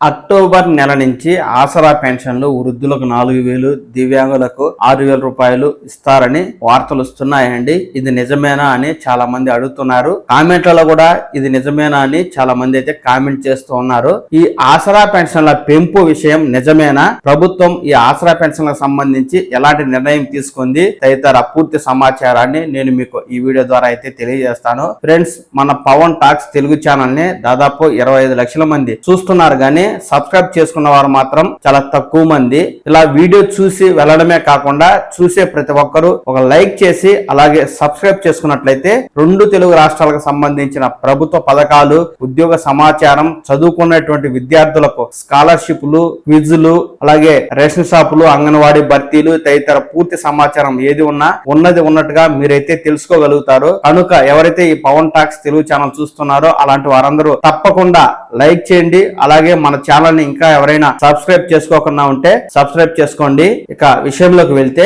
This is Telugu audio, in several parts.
అక్టోబర్ నెల నుంచి ఆసరా పెన్షన్లు వృద్ధులకు 4,000, దివ్యాంగులకు 6,000 రూపాయలు ఇస్తారని వార్తలు వస్తున్నాయండి. ఇది నిజమేనా అని చాలా మంది అడుగుతున్నారు. కామెంట్లలో కూడా ఇది నిజమేనా అని చాలా మంది అయితే కామెంట్ చేస్తూ ఉన్నారు. ఈ ఆసరా పెన్షన్ల పెంపు విషయం నిజమేనా? ప్రభుత్వం ఈ ఆసరా పెన్షన్లకు సంబంధించి ఎలాంటి నిర్ణయం తీసుకుంది తదితర పూర్తి సమాచారాన్ని నేను మీకు ఈ వీడియో ద్వారా అయితే తెలియజేస్తాను. ఫ్రెండ్స్, మన పవన్ టాక్స్ తెలుగు ఛానల్ ని దాదాపు 25 లక్షల మంది చూస్తున్నారు, కానీ సబ్స్క్రైబ్ చేసుకున్న వారు మాత్రం చాలా తక్కువ మంది. ఇలా వీడియో చూసి వెళ్ళడమే కాకుండా చూసే ప్రతి ఒక్కరూ ఒక లైక్ చేసి అలాగే సబ్స్క్రైబ్ చేసుకున్నట్లయితే 2 తెలుగు రాష్ట్రాలకు సంబంధించిన ప్రభుత్వ పథకాలు, ఉద్యోగ సమాచారం, చదువుకున్నటువంటి విద్యార్థులకు స్కాలర్షిప్లు, క్విజ్లు, అలాగే రేషన్ షాపులు, అంగన్వాడీ భర్తీలు తదితర పూర్తి సమాచారం ఏది ఉన్నా ఉన్నది ఉన్నట్టుగా మీరైతే తెలుసుకోగలుగుతారు. కనుక ఎవరైతే ఈ పవన్ టాక్స్ తెలుగు ఛానల్ చూస్తున్నారో అలాంటి వారందరూ తప్పకుండా లైక్ చేయండి. అలాగే మన ఛానల్ ని ఇంకా ఎవరైనా సబ్స్క్రైబ్ చేసుకోకుండా ఉంటే సబ్స్క్రైబ్ చేసుకోండి. ఇక విషయంలోకి వెళ్తే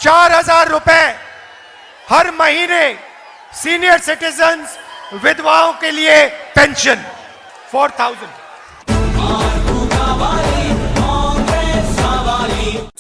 4,000 रुपए हर महीने सीनियर सिटीजन्स विधवाओं के लिए पेंशन 4,000।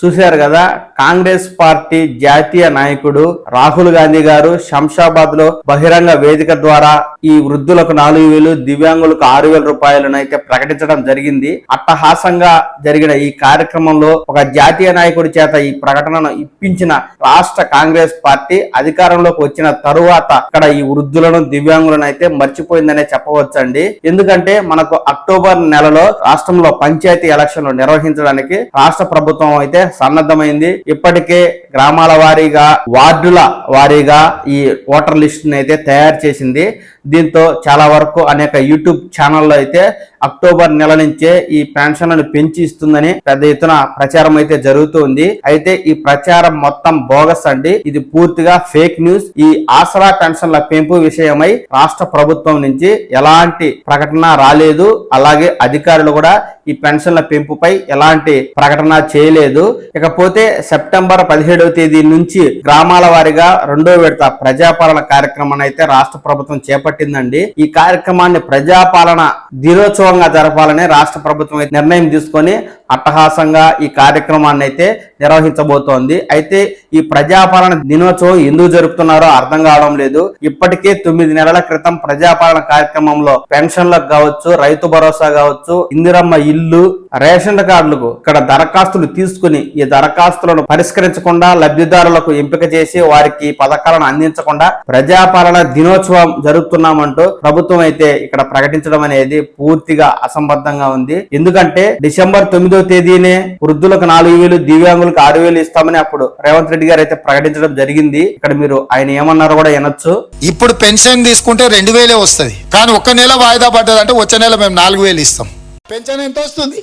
చూశారు కదా, కాంగ్రెస్ పార్టీ జాతీయ నాయకుడు రాహుల్ గాంధీ గారు శంషాబాద్ లో బహిరంగ వేదిక ద్వారా ఈ వృద్ధులకు 4,000, దివ్యాంగులకు 6,000 రూపాయలను అయితే ప్రకటించడం జరిగింది. అట్టహాసంగా జరిగిన ఈ కార్యక్రమంలో ఒక జాతీయ నాయకుడి చేత ఈ ప్రకటనను ఇప్పించిన రాష్ట్ర కాంగ్రెస్ పార్టీ అధికారంలోకి వచ్చిన తరువాత ఇక్కడ ఈ వృద్ధులను, దివ్యాంగులను అయితే మర్చిపోయిందనే చెప్పవచ్చండి. ఎందుకంటే మనకు అక్టోబర్ నెలలో రాష్ట్రంలో పంచాయతీ ఎలక్షన్లు నిర్వహించడానికి రాష్ట్ర ప్రభుత్వం అయితే సన్నద్ధమైంది. ఇప్పటికే గ్రామాల వారీగా, వార్డుల వారీగా ఈ ఓటర్ లిస్ట్ అయితే తయారు చేసింది. దీంతో చాలా వరకు అనేక యూట్యూబ్ ఛానల్లో అయితే అక్టోబర్ నెల నుంచే ఈ పెన్షన్లను పెంచి ఇస్తుందని పెద్ద ఎత్తున ప్రచారం అయితే జరుగుతుంది. అయితే ఈ ప్రచారం మొత్తం బోగస్ అండి. ఇది పూర్తిగా ఫేక్ న్యూస్. ఈ ఆసరా పెన్షన్ల పెంపు విషయమై రాష్ట్ర ప్రభుత్వం నుంచి ఎలాంటి ప్రకటన రాలేదు. అలాగే అధికారులు కూడా ఈ పెన్షన్ల పెంపుపై ఎలాంటి ప్రకటన చేయలేదు. ఇకపోతే సెప్టెంబర్ 17వ తేదీ నుంచి గ్రామాల వారీగా 2వ విడత ప్రజాపాలన కార్యక్రమాన్ని అయితే రాష్ట్ర ప్రభుత్వం చేపట్టిందండి. ఈ కార్యక్రమాన్ని ప్రజాపాలన దినోత్సవంగా జరపాలని రాష్ట్ర ప్రభుత్వం నిర్ణయం తీసుకొని అట్టహాసంగా ఈ కార్యక్రమాన్ని అయితే నిర్వహించబోతోంది. అయితే ఈ ప్రజాపాలన దినోత్సవం ఎందుకు జరుపుతున్నారో అర్థం కావడం లేదు. ఇప్పటికే 9 నెలల క్రితం ప్రజాపాలన కార్యక్రమంలో పెన్షన్లకు కావచ్చు, రైతు భరోసా కావచ్చు, ఇందిరమ్మ ఇల్లు, రేషన్ కార్డులకు ఇక్కడ దరఖాస్తులు తీసుకుని ఈ దరఖాస్తులను పరిష్కరించకుండా లబ్ధిదారులకు ఎంపిక చేసి వారికి పథకాలను అందించకుండా ప్రజాపాలన దినోత్సవం జరుపుతున్నామంటూ ప్రభుత్వం అయితే ఇక్కడ ప్రకటించడం అనేది పూర్తిగా అసంబద్ధంగా ఉంది. ఎందుకంటే డిసెంబర్ 9వ తేదీనే వృద్ధులకు 4,000, దివ్యాంగులకు 6,000 ఇస్తామని అప్పుడు రేవంత్ రెడ్డి గారు అయితే ప్రకటించడం జరిగింది. ఇక్కడ మీరు ఆయన ఏమన్నారో కూడా వినొచ్చు. ఇప్పుడు పెన్షన్ తీసుకుంటే 2,000 వస్తుంది, కానీ ఒక్క నెల వాయిదా పడ్డదంటే వచ్చే నెల మేము 4,000 ఇస్తాం. పెన్షన్ ఎంత వస్తుంది?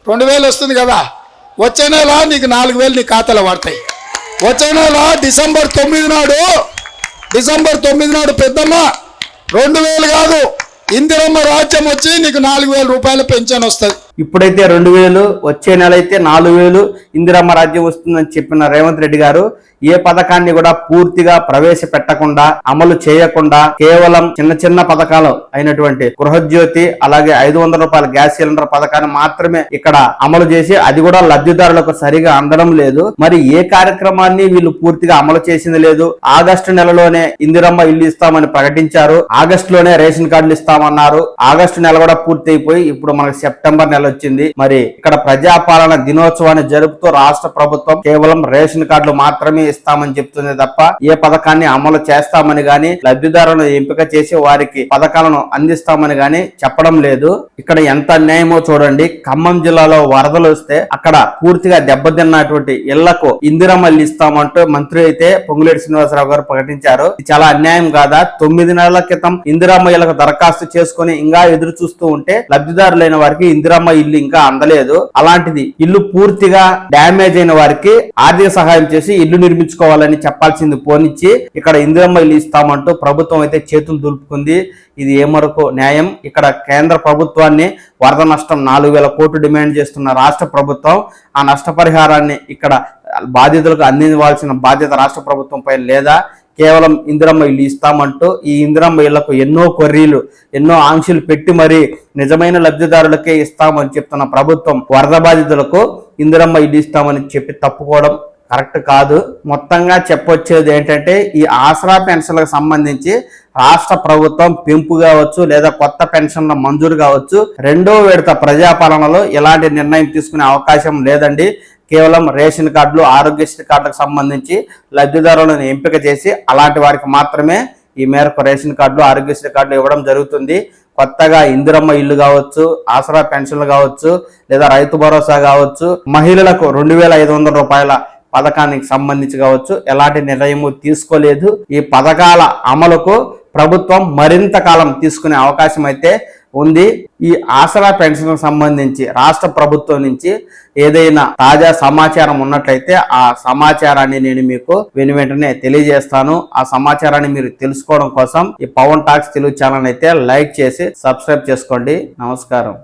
2,000 వస్తుంది కదా. వచ్చే నెల నీకు 4,000 నీ ఖాతాలో పడతాయి. వచ్చే నెల డిసెంబర్ 9 నాడు పెద్దమ్మ 2,000 కాదు, ఇందిరమ్మ రాజ్యం వచ్చి నీకు 4,000 రూపాయల పెన్షన్ వస్తుంది. ఇప్పుడైతే 2,000, వచ్చే నెల అయితే 4,000 ఇందిరమ్మ రాజ్యం వస్తుందని చెప్పిన రేవంత్ రెడ్డి గారు ఏ పథకాన్ని కూడా పూర్తిగా ప్రవేశపెట్టకుండా, అమలు చేయకుండా కేవలం చిన్న చిన్న పథకాలు అయినటువంటి గృహజ్యోతి, అలాగే 500 రూపాయల గ్యాస్ సిలిండర్ పథకాన్ని మాత్రమే ఇక్కడ అమలు చేసి అది కూడా లబ్ధిదారులకు సరిగా అందడం లేదు. మరి ఏ కార్యక్రమాన్ని వీళ్ళు పూర్తిగా అమలు చేసింది లేదు. ఆగస్టు నెలలోనే ఇందిరమ్మ ఇల్లు ఇస్తామని ప్రకటించారు. ఆగస్టులోనే రేషన్ కార్డులు ఇస్తామన్నారు. ఆగస్టు నెల కూడా పూర్తి అయిపోయి ఇప్పుడు మనకు సెప్టెంబర్ నెల వచ్చింది. మరి ఇక్కడ ప్రజాపాలన దినోత్సవాన్ని జరుపుతూ రాష్ట్ర ప్రభుత్వం కేవలం రేషన్ కార్డులు మాత్రమే ఇస్తామని చెప్తుంది తప్ప ఏ పథకాన్ని అమలు చేస్తామని గాని, లబ్ధిదారులను ఎంపిక చేసి వారికి పథకాలను అందిస్తామని గాని చెప్పడం లేదు. ఇక్కడ ఎంత అన్యాయమో చూడండి. ఖమ్మం జిల్లాలో వరదలు వస్తే అక్కడ పూర్తిగా దెబ్బతిన్నటువంటి ఇళ్లకు ఇందిరమ్మ ఇల్లు ఇస్తామంటూ మంత్రి అయితే పొంగులేటి శ్రీనివాసరావు గారు ప్రకటించారు. ఇది చాలా అన్యాయం కాదా? 9 నెలల క్రితం ఇందిరమ్మ ఇళ్లకు దరఖాస్తు చేసుకుని ఇంకా ఎదురు చూస్తూ ఉంటే లబ్ధిదారులైన వారికి ఇందిరమ్మ ఇల్లు ఇంకా అందలేదు. అలాంటిది ఇల్లు పూర్తిగా డ్యామేజ్ అయిన వారికి ఆర్థిక సహాయం చేసి ఇల్లు నిర్మించుకోవాలని చెప్పాల్సింది పోనిచ్చి ఇక్కడ ఇందిరమ్మ ఇల్లు ఇస్తామంటూ ప్రభుత్వం అయితే చేతులు దులుపుకుంది. ఇది ఏమరకు న్యాయం? ఇక్కడ కేంద్ర ప్రభుత్వాన్ని వరద నష్టం 4,000 కోట్లు డిమాండ్ చేస్తున్న రాష్ట్ర ప్రభుత్వం ఆ నష్టపరిహారాన్ని ఇక్కడ బాధితులకు అందించవలసిన బాధ్యత రాష్ట్ర ప్రభుత్వం పైన లేదా? కేవలం ఇందిరమ్మ ఇల్లు ఇస్తామంటూ ఈ ఇందిరమ్మ ఇళ్లకు ఎన్నో కొర్రీలు, ఎన్నో ఆంక్షలు పెట్టి మరి నిజమైన లబ్ధిదారులకే ఇస్తామని చెప్తున్న ప్రభుత్వం వరద బాధితులకు ఇందిరమ్మ ఇల్లు ఇస్తామని చెప్పి తప్పుకోవడం కరెక్ట్ కాదు. మొత్తంగా చెప్పొచ్చేది ఏంటంటే ఈ ఆసరా పెన్షన్లకు సంబంధించి రాష్ట్ర ప్రభుత్వం పెంపు కావచ్చు లేదా కొత్త పెన్షన్ల మంజూరు కావచ్చు, రెండో విడత ప్రజాపాలనలో ఎలాంటి నిర్ణయం తీసుకునే అవకాశం లేదండి. కేవలం రేషన్ కార్డులు, ఆరోగ్యశ్రీ కార్డులకు సంబంధించి లబ్ధిదారులను ఎంపిక చేసి అలాంటి వారికి మాత్రమే ఈ మేరకు రేషన్ కార్డులు, ఆరోగ్యశ్రీ కార్డులు ఇవ్వడం జరుగుతుంది. కొత్తగా ఇందిరమ్మ ఇల్లు కావచ్చు, ఆసరా పెన్షన్లు కావచ్చు లేదా రైతు భరోసా కావచ్చు, మహిళలకు 2,500 రూపాయల పథకానికి సంబంధించి కావచ్చు ఎలాంటి నిర్ణయము తీసుకోలేదు. ఈ పథకాల అమలుకు ప్రభుత్వం మరింత కాలం తీసుకునే అవకాశం అయితే ఉంది. ఈ ఆసరా పెన్షన్ సంబంధించి రాష్ట్ర ప్రభుత్వం నుంచి ఏదైనా తాజా సమాచారం ఉన్నట్లయితే ఆ సమాచారాన్ని నేను మీకు వెంటనే తెలియజేస్తాను. ఆ సమాచారాన్ని మీరు తెలుసుకోవడం కోసం ఈ పవన్ టాక్స్ తెలుగు ఛానల్ అయితే లైక్ చేసి సబ్స్క్రైబ్ చేసుకోండి. నమస్కారం.